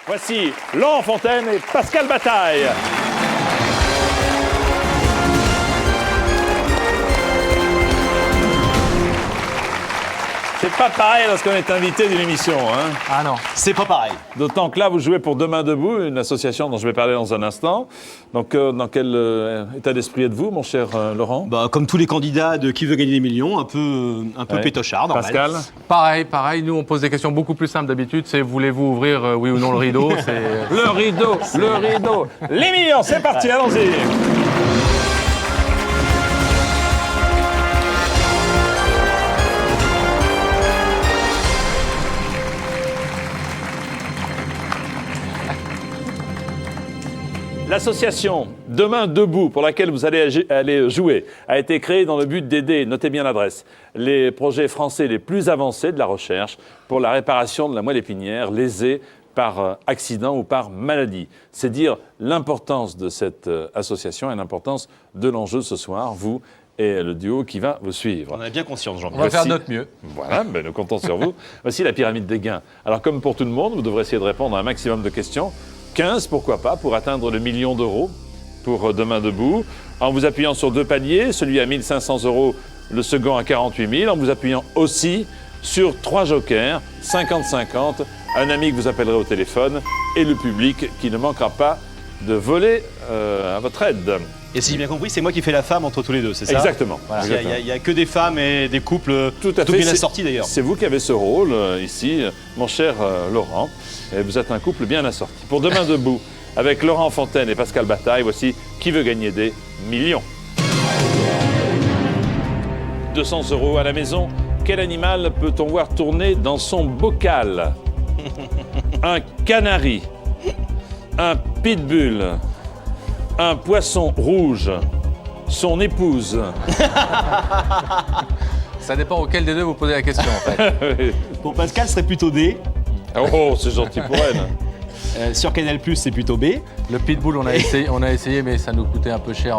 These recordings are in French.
Voici Laurent Fontaine et Pascal Bataille. C'est pas pareil lorsqu'on est invité d'une émission, hein. Ah non, c'est pas pareil. D'autant que là, vous jouez pour Demain Debout, une association dont je vais parler dans un instant. Donc, dans quel état d'esprit êtes-vous, mon cher Laurent? Comme tous les candidats de Qui veut gagner des millions, un peu Ouais. pétochard, normal. Pascal? Pareil, nous on pose des questions beaucoup plus simples d'habitude, c'est voulez-vous ouvrir oui ou non le rideau, c'est... Le rideau. Les millions, c'est parti, allons-y. L'association Demain Debout, pour laquelle vous allez jouer, a été créée dans le but d'aider, notez bien l'adresse, les projets français les plus avancés de la recherche pour la réparation de la moelle épinière lésée par accident ou par maladie. C'est dire l'importance de cette association et l'importance de l'enjeu ce soir, vous et le duo qui va vous suivre. On en a bien conscience, On Jean-Pierre. va faire de notre mieux. Voilà, nous comptons sur vous. Voici la pyramide des gains. Alors, comme pour tout le monde, vous devrez essayer de répondre à un maximum de questions. 15, pourquoi pas, pour atteindre le million d'euros pour Demain Debout, en vous appuyant sur deux paliers, celui à 1 500 €, le second à 48 000, en vous appuyant aussi sur 3 jokers, 50-50, un ami que vous appellerez au téléphone et le public qui ne manquera pas de voler à votre aide. Et si j'ai bien compris, c'est moi qui fais la femme entre tous les deux, c'est ça? Exactement. Voilà. Exactement. Il n'y a que des femmes et des couples Tout à fait. bien C'est- assortis d'ailleurs. C'est vous qui avez ce rôle ici, mon cher Laurent. Et vous êtes un couple bien assorti. Pour Demain Debout, avec Laurent Fontaine et Pascal Bataille, voici Qui veut gagner des millions. 200 € à la maison. Quel animal peut-on voir tourner dans son bocal? Un canari, un pitbull, un poisson rouge, son épouse. Ça dépend auquel des deux vous posez la question en fait. Pour Pascal, ce serait plutôt D. Oh, c'est gentil pour elle. Sur Canal+, c'est plutôt B. Le pitbull on a essayé mais ça nous coûtait un peu cher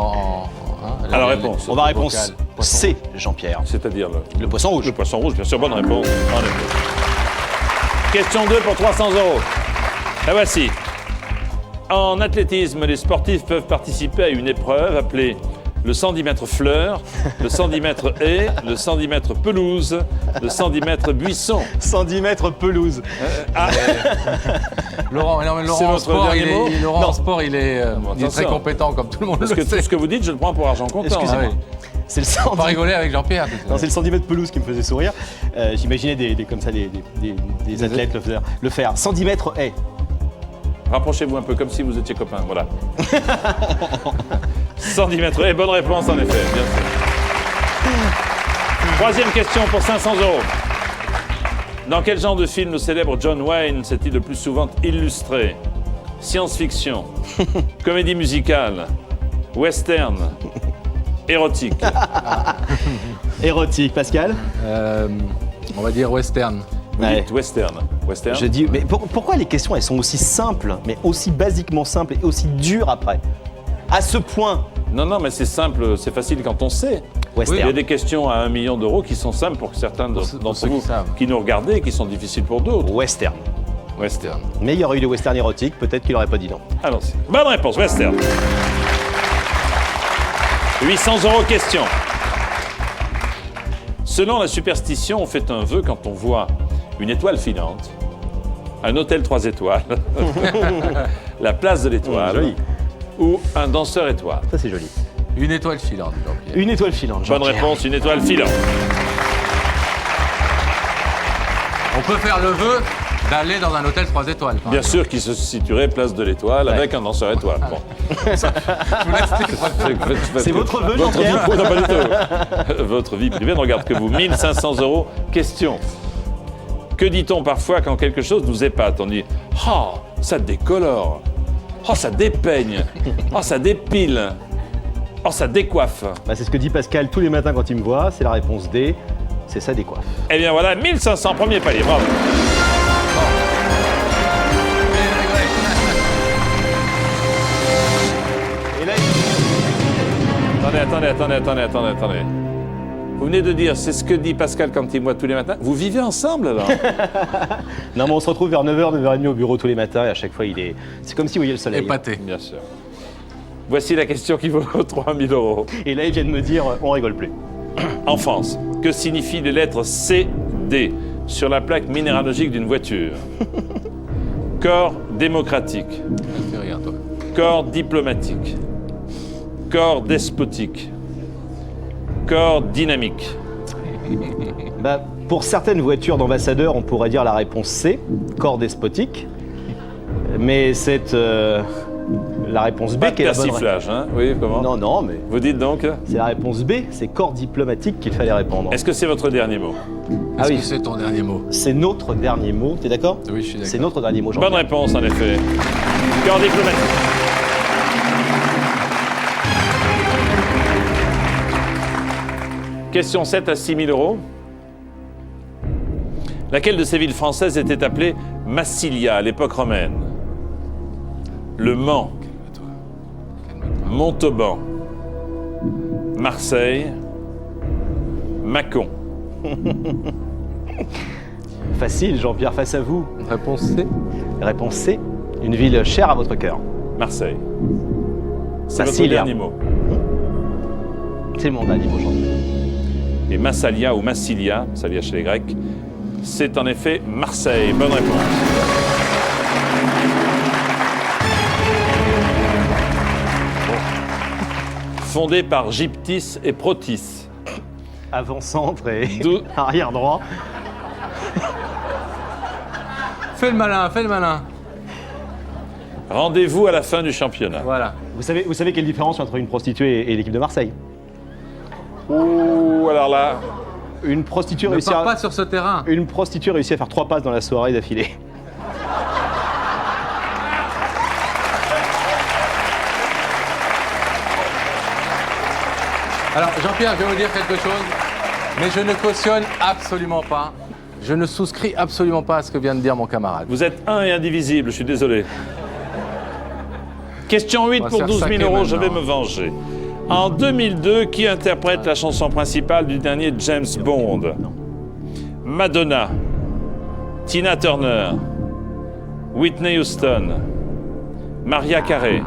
Alors, réponse. On va réponse vocal. C, Jean-Pierre. C'est-à-dire Le poisson rouge. le poisson rouge, bien sûr, bonne réponse. En effet. Question 2 pour 300 €. La voici. En athlétisme, les sportifs peuvent participer à une épreuve appelée le 110 mètres fleur, le 110 mètres haie, le 110 mètres pelouse, le 110 mètres buisson. 110 mètres pelouse. Laurent, non, mais C'est Laurent en votre sport, dernier mot Laurent en sport, il est attention. très compétent comme tout le monde Parce le que tout sait. ce que vous dites, je le prends pour argent comptant. Excusez-moi. oui. C'est le On va 110 rigoler avec Jean-Pierre. Non, c'est le 110 mètres pelouse qui me faisait sourire. J'imaginais comme ça des athlètes le faire. 110 mètres haie. Rapprochez-vous un peu comme si vous étiez copains, voilà. 110 mètres haie, bonne réponse en effet, bien sûr. Troisième question pour 500 €. Dans quel genre de film le célèbre John Wayne s'est-il le plus souvent illustré? Science-fiction, comédie musicale, western, érotique. Érotique, Pascal. On va dire western. Vous Ouais. dites western. Western. Je dis, mais pourquoi les questions elles sont aussi simples, mais aussi basiquement simples et aussi dures après? À ce point, Non, mais c'est simple, c'est facile quand on sait. Il y western. a des questions à 1 million d'euros qui sont simples pour certains Pour d'entre ceux qui vous savent. qui nous regardez et qui sont difficiles pour d'autres. Western. Western. Mais il y aurait eu des westerns érotiques, peut-être qu'il aurait pas dit non. Allons-y. Bonne réponse, western. 800 € question. Selon la superstition, on fait un vœu quand on voit une étoile filante, un hôtel 3 étoiles, la place de l'étoile Joli. ou un danseur étoile. Ça c'est joli. Une étoile filante, Jean-Pierre. Une étoile filante. Bonne Jean-Pierre. réponse, une étoile filante. On peut faire le vœu d'aller dans un hôtel 3 étoiles. par Bien exemple. sûr qu'il se situerait place de l'étoile avec un danseur étoile. Bon. C'est votre vœu, Votre vie, Jean-Pierre. non, pas du tout. Votre vie privée ne regarde que vous. 1 500 €. Question. Que dit-on parfois quand quelque chose nous épate? On dit « Oh, ça décolore. Oh, ça dépeigne. Oh, ça dépile. Oh, ça décoiffe. Bah, c'est ce que dit Pascal tous les matins quand il me voit, c'est la réponse D, c'est ça décoiffe. » Eh bien voilà, 1 500, premier palier. Bravo. Et là, Attendez. Vous venez de dire, c'est ce que dit Pascal quand il me voit tous les matins. Vous vivez ensemble alors? Non, mais on se retrouve vers 9h, 9h30 au bureau tous les matins et à chaque fois, c'est comme si vous voyez le soleil. Épaté. Bien sûr. Voici la question qui vaut 3 000 euros. Et là, il vient de me dire, on rigole plus. En France, que signifient les lettres C, D sur la plaque minéralogique d'une voiture? Corps démocratique, Fais rien, toi. corps diplomatique, corps despotique, corps dynamique. Bah, pour certaines voitures d'ambassadeurs, on pourrait dire la réponse C, corps despotique. Mais c'est la réponse B Pas de qui est la bonne. persiflage, hein? Oui, comment? Non, non, mais Vous dites donc? c'est la réponse B, c'est corps diplomatique qu'il fallait répondre. Est-ce que c'est votre dernier mot? Ah Est-ce oui. que c'est ton dernier mot? C'est notre dernier mot, t'es d'accord? Oui, je suis d'accord. C'est notre dernier mot, Bonne réponse, en effet. Corps diplomatique. Question 7 à 6 000 euros. Laquelle de ces villes françaises était appelée Massilia à l'époque romaine? Le Mans, Montauban, Marseille, Mâcon. Facile, Jean-Pierre, face à vous. Réponse C. Réponse C, une ville chère à votre cœur. Marseille. C'est votre Massilia. dernier mot. C'est mon dernier mot, Jean-Pierre. Et Massalia ou Massilia, Massalia chez les Grecs, c'est en effet Marseille. Bonne réponse. Fondé par Gyptis et Protis. Avant-centre et D'où- arrière-droit. Fais le malin, fais le malin. Rendez-vous à la fin du championnat. Voilà. Vous savez quelle différence entre une prostituée et l'équipe de Marseille? Ouh, alors là, Une prostituée Ne réussit pars à... pas sur ce terrain. Une prostituée réussit à faire 3 passes dans la soirée d'affilée. Alors, Jean-Pierre, je vais vous dire quelque chose, mais je ne cautionne absolument pas. Je ne souscris absolument pas à ce que vient de dire mon camarade. vous êtes un et indivisible, je suis désolé. Question 8 On va pour se faire 12 000 saquer euros, je vais maintenant. me venger. En 2002, qui interprète la chanson principale du dernier James Bond? Madonna, Tina Turner, Whitney Houston, Mariah Carey.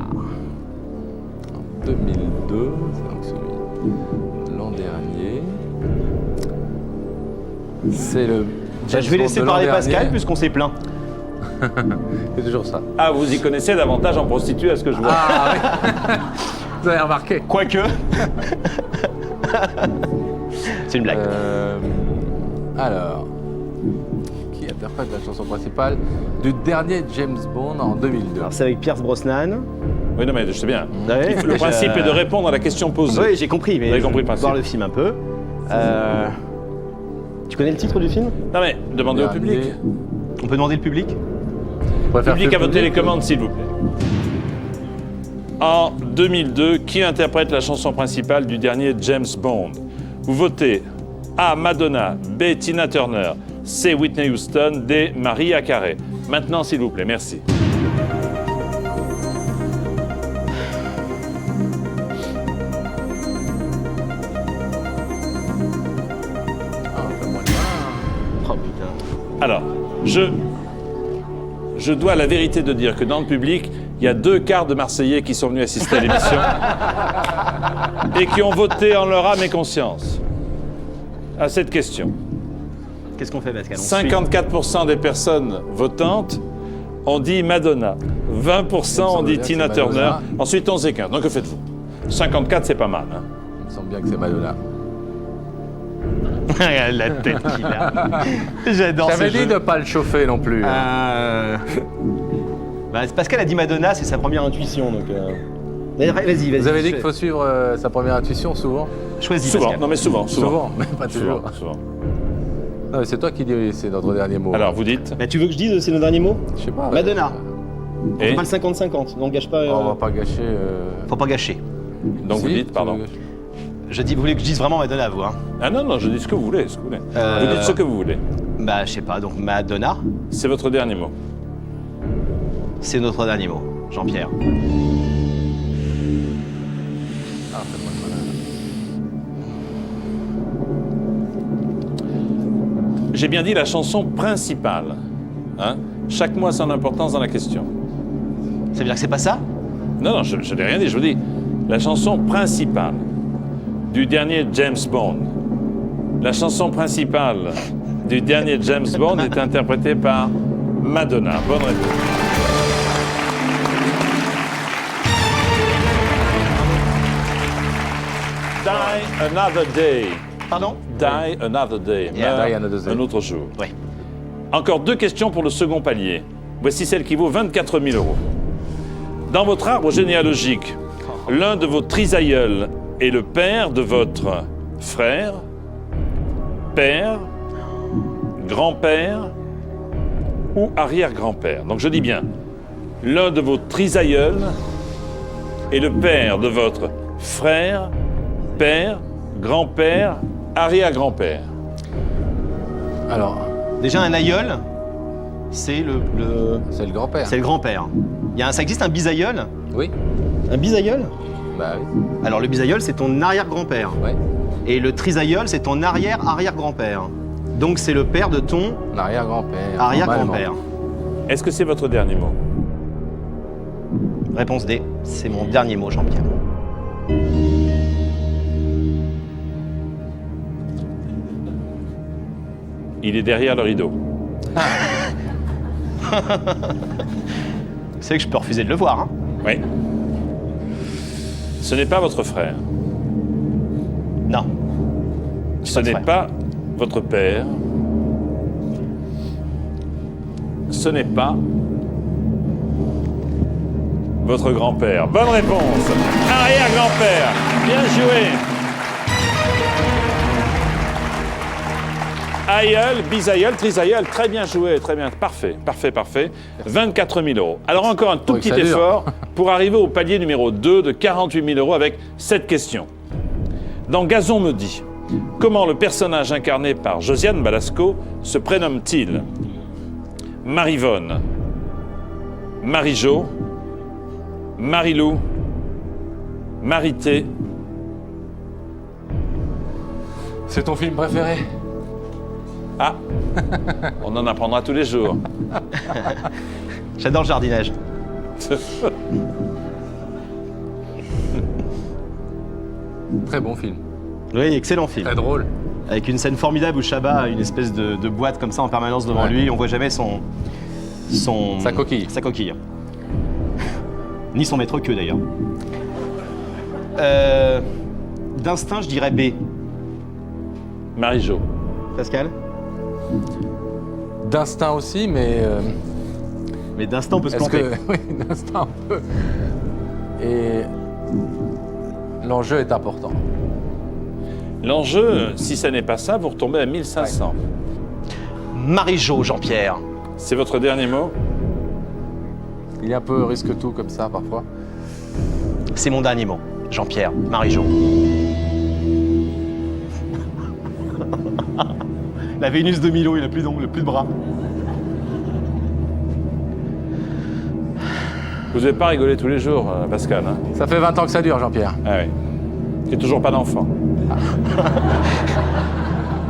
2002, c'est donc celui de l'an dernier. C'est le. Bah, je vais laisser parler Pascal puisqu'on s'est plaint. C'est toujours ça. Ah, vous y connaissez davantage en prostituée à ce que je vois. Ah oui. Vous avez remarqué. Quoique. C'est une blague. Alors, qui interprète la chanson principale du dernier James Bond en 2002? Alors c'est avec Pierce Brosnan. Oui, non, mais je sais bien. Ouais. Le principe est de répondre à la question posée. Oui, j'ai compris, mais Vous avez compris le je vais principe. voir le film un peu. Tu connais le titre du film? Non, mais demandez au public. On peut demander le public? Public à votre télécommande, s'il vous plaît. En 2002, qui interprète la chanson principale du dernier James Bond? Vous votez A. Madonna, B. Tina Turner, C. Whitney Houston, D. Mariah Carey. Maintenant, s'il vous plaît, merci. Oh putain. Alors, je dois la vérité de dire que dans le public, il y a 2/4 de Marseillais qui sont venus assister à l'émission et qui ont voté en leur âme et conscience à cette question. Qu'est-ce qu'on fait, Pascal? 54% des personnes votantes ont dit Madonna, 20% ont dit bien que Tina c'est Turner, Madonna. ensuite 11 et 15. Donc que faites-vous? 54, c'est pas mal. Hein? Il me semble bien que c'est Madonna. Regarde la tête qu'il a. J'adore ce J'avais jeu. dit de ne pas le chauffer non plus. Bah, Pascal a dit Madonna, c'est sa première intuition, donc... Vas-y. Vous avez dit qu'il faut suivre sa première intuition souvent? Choisis, Souvent, Pascal. non mais souvent. Souvent, mais pas toujours. Souvent. Non, mais c'est toi qui dis c'est notre dernier mot. Alors, vous dites Bah, tu veux que je dise c'est nos derniers mots? Je sais pas. Madonna. Et Pas le 50-50, donc gâche pas... On va pas gâcher. Faut pas gâcher. donc vous Si, dites, tu pardon. veux- Je dis, vous voulez que je dise vraiment Madonna, vous, hein? Ah non, je dis ce que vous voulez. Ce que vous voulez. Vous dites ce que vous voulez. Bah, je sais pas, donc Madonna, C'est votre dernier mot. c'est notre dernier mot. Jean-Pierre. Ah, fais-moi le malin. J'ai bien dit la chanson principale. Hein? Chaque mot a son importance dans la question. Ça veut dire que c'est pas ça? Non, je n'ai rien dit. Je vous dis la chanson principale du dernier James Bond. La chanson principale du dernier James Bond est interprétée par Madonna. Bonne réponse. Die Another Day. Pardon? Die Another Day. Yeah. Meurt Die Another Day. un autre jour. Oui. Encore 2 questions pour le second palier. Voici celle qui vaut 24 000 euros. Dans votre arbre généalogique, l'un de vos trisaïeuls est le père de votre frère, père, grand-père ou arrière-grand-père. Donc je dis bien, l'un de vos trisaïeuls est le père de votre frère, père, grand-père, arrière-grand-père. Alors, Déjà, un aïeul, c'est c'est le grand-père. c'est le grand-père. Ça existe un bisaïeul? Oui. Un bisaïeul? Bah oui. Alors, le bisaïeul, c'est ton arrière-grand-père. Ouais. Et le trisaïeul, c'est ton arrière-arrière-grand-père. Donc, c'est le père de ton L'arrière-grand-père. arrière-grand-père. Est-ce que c'est votre dernier mot? Réponse D, c'est mon dernier mot, Jean-Pierre. Il est derrière le rideau. Vous savez que je peux refuser de le voir, hein? Oui. Ce n'est pas votre frère. Non. Ce n'est frère. pas votre père. Ce n'est pas votre grand-père. Bonne réponse. Arrière-grand-père. Bien joué. Aïeul, bisaïeul, trisaïeul, très bien joué, très bien. Parfait, parfait, parfait. 24 000 euros. Alors encore un tout Oui, petit ça dure. effort pour arriver au palier numéro 2 de 48 000 euros avec cette question. Dans Gazon me dit, comment le personnage incarné par Josiane Balasco se prénomme-t-il? Marivonne, Marie-Jo, Marilou, Marité. C'est ton film préféré? Ah, on en apprendra tous les jours. J'adore le jardinage. Très bon film. Oui, excellent film. Très drôle. Avec une scène formidable où Chabat a une espèce de boîte comme ça en permanence devant Ouais. lui. On voit jamais Sa coquille. Sa coquille. Ni son maître queue d'ailleurs. D'instinct, je dirais B. Marie-Jo. Pascal? D'instinct aussi, mais Mais d'instinct, on peut se est-ce planter. que oui, d'instinct un peu. Et l'enjeu est important. L'enjeu, si ça n'est pas ça, vous retombez à 1500. Marie-Jo, Jean-Pierre. C'est votre dernier mot? Il est un peu risque tout comme ça parfois. C'est mon dernier mot. Jean-Pierre, Marie-Jo. La Vénus de Milo, il a plus d'ongles, plus de bras. Vous n'avez pas rigolé tous les jours, Pascal. Hein? Ça fait 20 ans que ça dure, Jean-Pierre. Ah oui. Il n'y a toujours pas d'enfant.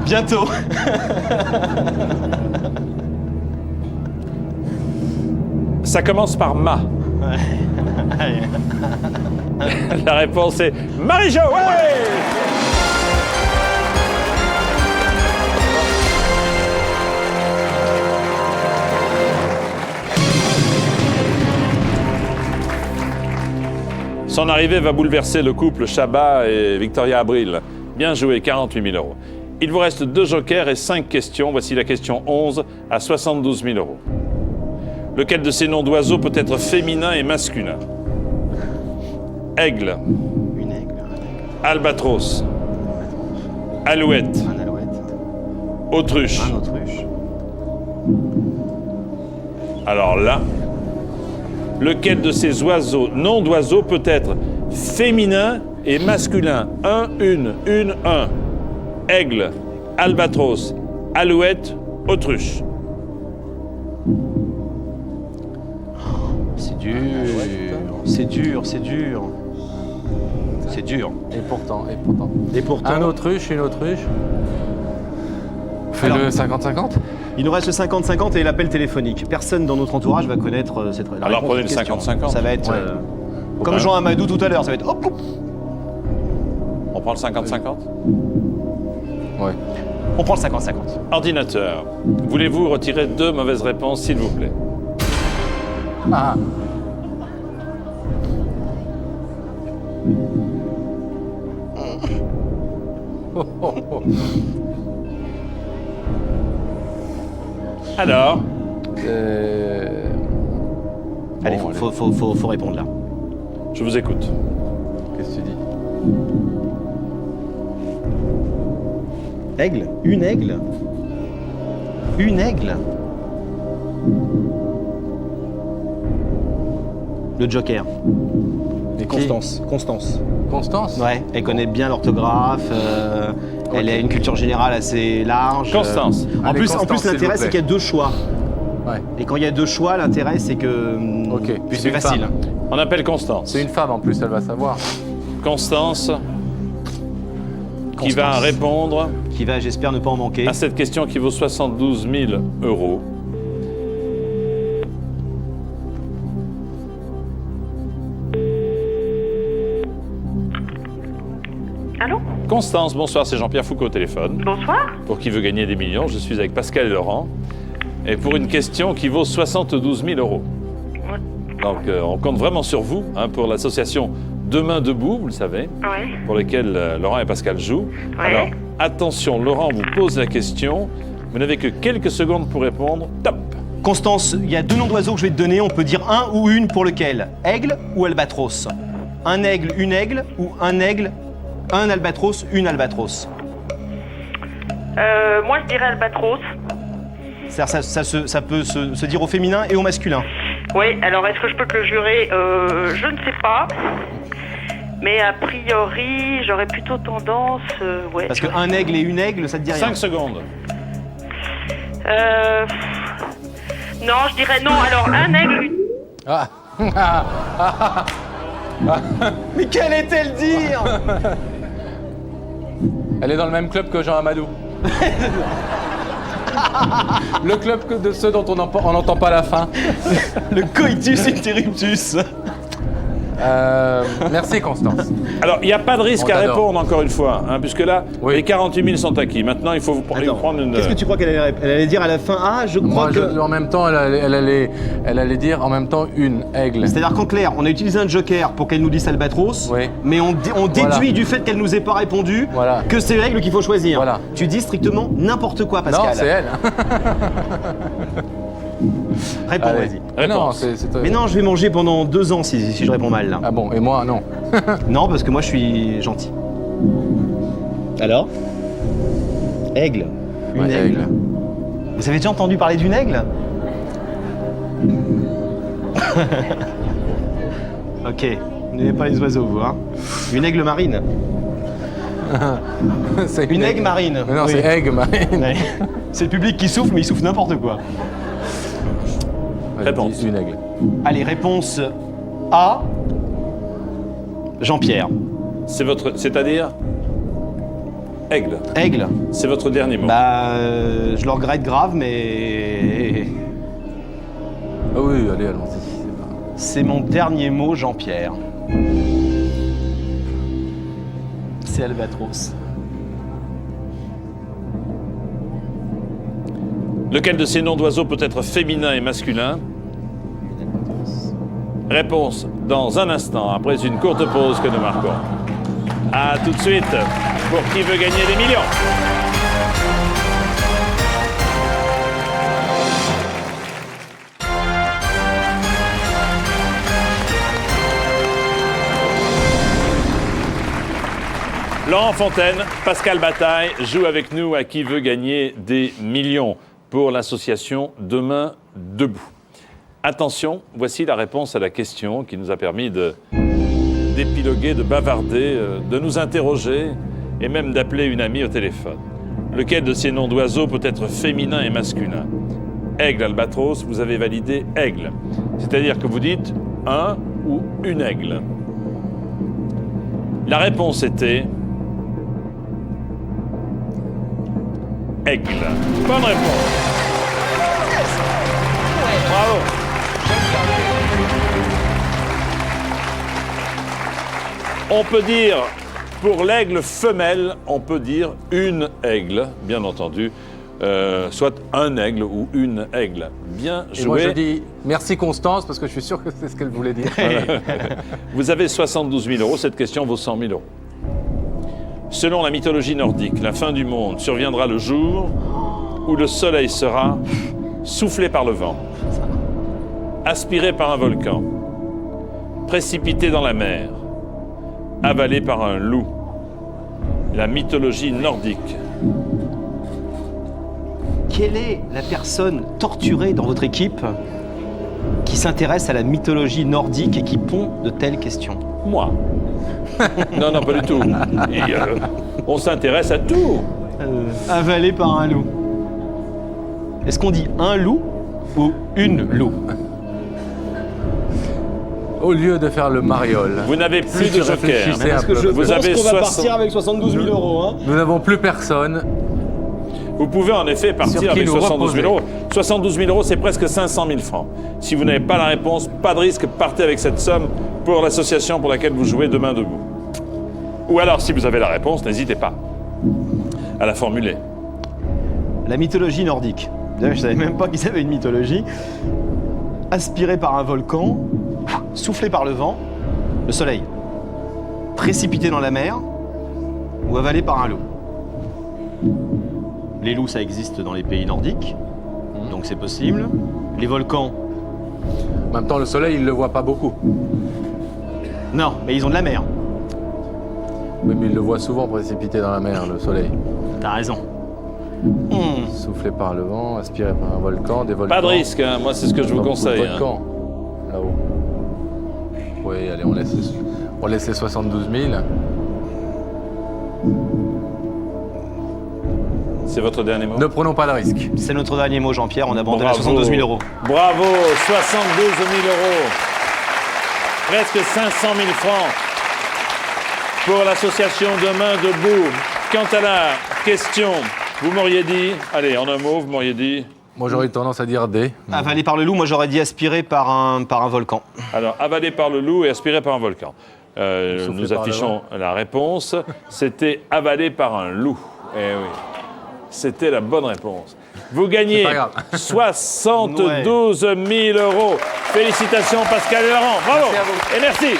Bientôt. Ça commence par Ma. La réponse est Marie-Jo. Ouais! Son arrivée va bouleverser le couple Chabat et Victoria Abril. Bien joué, 48 000 euros. Il vous reste 2 jokers et 5 questions. Voici la question 11 à 72 000 euros. Lequel de ces noms d'oiseaux peut être féminin et masculin? Aigle, Une aigle, albatros, alouette, un alouette, autruche. un autruche. Alors là, lequel de ces noms d'oiseaux peut être féminin et masculin? Un. Aigle, albatros, alouette, autruche. C'est dur, c'est dur, c'est dur. C'est dur. Et pourtant. Et pourtant, Un autruche, une autruche. Fais-le 50-50. Il nous reste le 50-50 et l'appel téléphonique. Personne dans notre entourage va connaître cette la Alors réponse prenez à le cette question. 50-50. Ça va être comme ben. Jean Amadou tout à l'heure, ça va être hop, hop. On prend le 50-50 Ouais. On prend le 50-50. Ordinateur, voulez-vous retirer 2 mauvaises réponses, s'il vous plaît? Ah. Alors, Allez, Bon, faut répondre là. je vous écoute. Qu'est-ce que tu dis? Aigle? Une aigle? Une aigle? Le Joker. Et qui? Constance. Constance. Constance? Ouais, elle connaît bien l'orthographe, elle a une culture générale assez large. Constance. En Allez, plus, Constance, s'il l'intérêt, vous c'est plaît. qu'il y a 2 choix. Ouais. Et quand il y a 2 choix, l'intérêt, c'est que Ok. Puis c'est une facile. femme. On appelle Constance. C'est une femme en plus, elle va savoir. Constance, qui va Constance. répondre Qui va, j'espère, ne pas en manquer. à cette question qui vaut 72 000 euros. Allô? Constance, bonsoir, c'est Jean-Pierre Foucault au téléphone. Bonsoir. Pour Qui veut gagner des millions, je suis avec Pascal Laurent. Et pour une question qui vaut 72 000 euros. Donc, on compte vraiment sur vous pour l'association Demain Debout, vous le savez, Oui. pour lesquelles Laurent et Pascal jouent. Ouais. Alors, attention, Laurent vous pose la question. Vous n'avez que quelques secondes pour répondre. Top! Constance, il y a 2 noms d'oiseaux que je vais te donner. On peut dire un ou une pour lequel? Aigle ou albatros? Un aigle, une aigle ou un aigle, un albatros, une albatros? Moi, je dirais albatros. C'est-à-dire, ça peut se dire au féminin et au masculin. Oui, alors est-ce que je peux te le jurer? Je ne sais pas. Mais a priori, j'aurais plutôt tendance... ouais. Parce qu'un aigle et une aigle, ça te dit rien. 5 secondes. Non, je dirais non. Alors, un aigle... Ah. Mais quel était le dire? Elle est dans le même club que Jean Amadou. Le club de ceux dont on n'entend pas la fin. Le coitus interruptus. Merci Constance. Alors, il n'y a pas de risque On à t'adore. répondre, encore une fois, puisque là, Oui. les 48 000 sont acquis. Maintenant, il faut vous Attends, prendre une... qu'est-ce que tu crois qu'elle allait dire à la fin? Ah, je crois Moi, que... en même temps, elle allait dire en même temps une aigle. C'est-à-dire qu'en clair, on a utilisé un joker pour qu'elle nous dise albatros, Oui. mais on déduit du fait qu'elle nous ait pas répondu Voilà. que c'est l'aigle qu'il faut choisir. Voilà. Tu dis strictement n'importe quoi, Non, Pascal. c'est elle. Réponds, Allez. vas-y. Réponse. Non, c'est Mais non, je vais manger pendant 2 ans si je réponds mal, là. Ah bon, et moi, non. Non, parce que moi, je suis gentil. Alors? Aigle. Une Ouais, aigle. Vous avez déjà entendu parler d'une aigle? Ok. Vous n'aimez pas les oiseaux, vous, hein? Une aigle marine. C'est Une aigle marine. Mais non, Oui. c'est aigle marine. Ouais. C'est le public qui souffle, mais il souffle n'importe quoi. Réponse. Une aigle. Allez, réponse A. Jean-Pierre. C'est-à-dire aigle. Aigle. C'est votre dernier mot. Bah, je le regrette grave, mais Ah oui, allez, allons-y. c'est pas- c'est mon dernier mot, Jean-Pierre. C'est albatros. Lequel de ces noms d'oiseaux peut être féminin et masculin? Réponse dans un instant, après une courte pause que nous marquons. A tout de suite pour Qui veut gagner des millions. Laurent Fontaine, Pascal Bataille jouent avec nous à Qui veut gagner des millions pour l'association Demain Debout. Attention, voici la réponse à la question qui nous a permis d'épiloguer, de bavarder, de nous interroger et même d'appeler une amie au téléphone. Lequel de ces noms d'oiseaux peut être féminin et masculin? Aigle, albatros, vous avez validé aigle. C'est-à-dire que vous dites un ou une aigle. La réponse était aigle. Bonne réponse. Bravo. On peut dire, pour l'aigle femelle, on peut dire une aigle, bien entendu. Soit un aigle ou une aigle. Bien joué. Et moi, je dis merci Constance, parce que je suis sûr que c'est ce qu'elle voulait dire. Vous avez 72 000 euros. Cette question vaut 100 000 euros. Selon la mythologie nordique, la fin du monde surviendra le jour où le soleil sera soufflé par le vent, aspiré par un volcan, précipité dans la mer, avalé par un loup. La mythologie nordique. Quelle est la personne torturée dans votre équipe qui s'intéresse à la mythologie nordique et qui pond de telles questions? Moi. Non, non, pas du tout. Et, on s'intéresse à tout. Avalé par un loup. Est-ce qu'on dit un loup ou une loup? Au lieu de faire le mariole. Vous n'avez plus Si de tu joker. réfléchissais un peu. Vous avez qu'on va 60 partir avec 72 000 euros. Hein. Nous n'avons plus personne. Vous pouvez en effet Sur partir qui avec nous 72 000 euros. reposer. 72 000 euros, c'est presque 500 000 francs. Si vous n'avez pas la réponse, pas de risque, partez avec cette somme pour l'association pour laquelle vous jouez Demain Debout. Ou alors, si vous avez la réponse, n'hésitez pas à la formuler. La mythologie nordique. D'ailleurs, je savais même pas qu'ils avaient une mythologie. Aspiré par un volcan, soufflé par le vent, le soleil. Précipité dans la mer ou avalé par un loup. Les loups, ça existe dans les pays nordiques, donc c'est possible. Les volcans, En même temps, le soleil, il ne le voit pas beaucoup. non, mais ils ont de la mer. Oui, mais il le voit souvent précipité dans la mer, le soleil. T'as raison. Soufflé par le vent, aspiré par un volcan, des volcans. Pas de risque, hein. Moi c'est ce que je vous conseille. hein. Volcan, là-haut. Oui, allez, on laisse les 72 000. C'est votre dernier mot. Ne prenons pas de risque. C'est notre dernier mot, Jean-Pierre. On abandonne à Bravo. 72 000 euros. Bravo, 72 000 euros. Presque 500 000 francs pour l'association Demain Debout. Quant à la question, vous m'auriez dit, allez, en un mot, vous m'auriez dit, Moi, j'aurais eu tendance à dire D. Avalé par le loup, moi j'aurais dit aspiré par un volcan. alors, avalé par le loup et aspiré par un volcan. Soufflé Nous par le affichons la réponse. C'était avalé par un loup. Eh oui, c'était la bonne réponse. Vous gagnez C'est pas grave. 72 000 euros. Félicitations Pascal et Laurent. Bravo. Merci à vous. Et merci.